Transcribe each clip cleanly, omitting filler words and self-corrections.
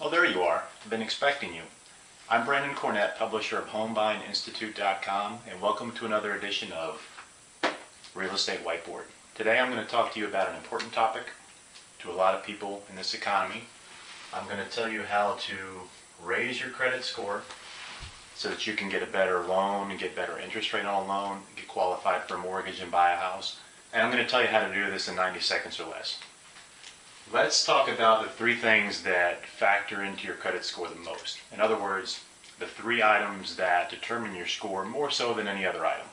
Oh, there you are. I've been expecting you. I'm Brandon Cornett, publisher of homebuyinginstitute.com, and welcome to another edition of Real Estate Whiteboard. Today I'm going to talk to you about an important topic to a lot of people in this economy. I'm going to tell you how to raise your credit score so that you can get a better loan and get better interest rate on a loan, get qualified for a mortgage and buy a house. And I'm going to tell you how to do this in 90 seconds or less. Let's talk about the three things that factor into your credit score the most. In other words, the three items that determine your score more so than any other item.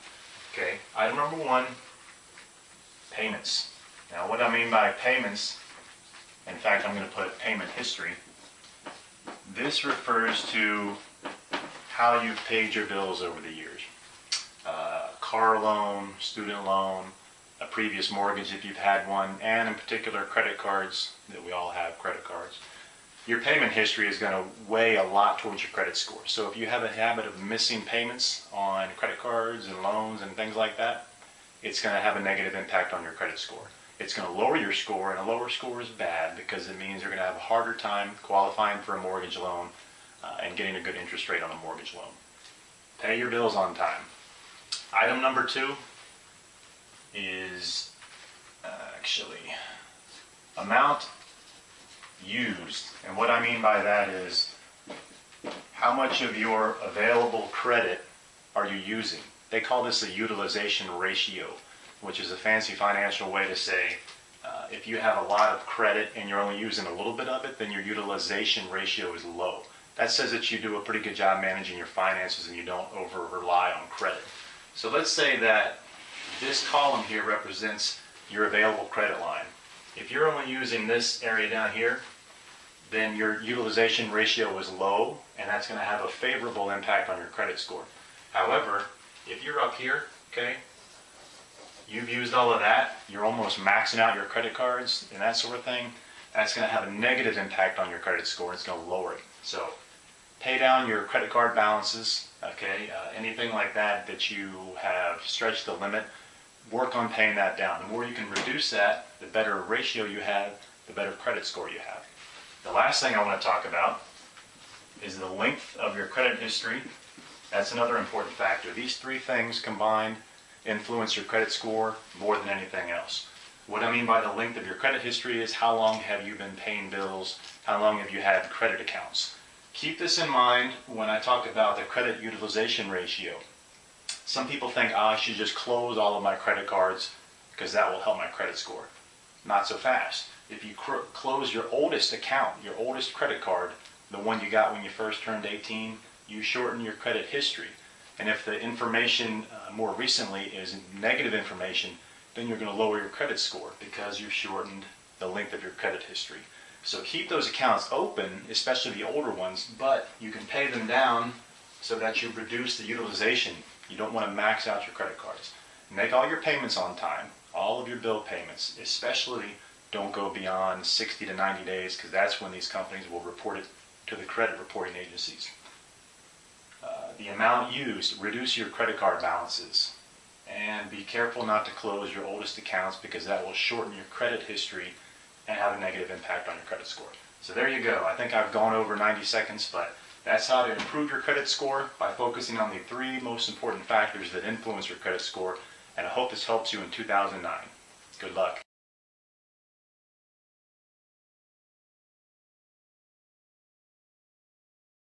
Okay, item number one, payments. Now what I mean by payments, in fact I'm going to put payment history. This refers to how you've paid your bills over the years. Car loan, student loan, a previous mortgage if you've had one, and in particular credit cards, that we all have credit cards. Your payment history is going to weigh a lot towards your credit score. So if you have a habit of missing payments on credit cards and loans and things like that, it's going to have a negative impact on your credit score. It's going to lower your score, and a lower score is bad because it means you're going to have a harder time qualifying for a mortgage loan and getting a good interest rate on a mortgage loan. Pay your bills on time. Item number two is actually amount used. And what I mean by that is how much of your available credit are you using. They call this a utilization ratio, which is a fancy financial way to say if you have a lot of credit and you're only using a little bit of it, then your utilization ratio is low. That says that you do a pretty good job managing your finances and you don't over rely on credit. So let's say that this column here represents your available credit line. If you're only using this area down here, then your utilization ratio is low, and that's going to have a favorable impact on your credit score. However, if you're up here, okay, you've used all of that, you're almost maxing out your credit cards and that sort of thing, that's going to have a negative impact on your credit score. It's going to lower it. So pay down your credit card balances, okay, anything like that that you have stretched the limit, work on paying that down. The more you can reduce that, the better ratio you have, the better credit score you have. The last thing I want to talk about is the length of your credit history. That's another important factor. These three things combined influence your credit score more than anything else. What I mean by the length of your credit history is how long have you been paying bills, how long have you had credit accounts. Keep this in mind when I talk about the credit utilization ratio. Some people think, I should just close all of my credit cards because that will help my credit score. Not so fast. If you close your oldest account, your oldest credit card, the one you got when you first turned 18, you shorten your credit history. And if the information more recently is negative information, then you're going to lower your credit score because you've shortened the length of your credit history. So keep those accounts open, especially the older ones, but you can pay them down so that you reduce the utilization. You don't want to max out your credit cards. Make all your payments on time, all of your bill payments, especially don't go beyond 60 to 90 days because that's when these companies will report it to the credit reporting agencies. The amount used, reduce your credit card balances, and be careful not to close your oldest accounts because that will shorten your credit history and have a negative impact on your credit score. So there you go. I think I've gone over 90 seconds, but that's how to improve your credit score by focusing on the three most important factors that influence your credit score, and I hope this helps you in 2009. Good luck.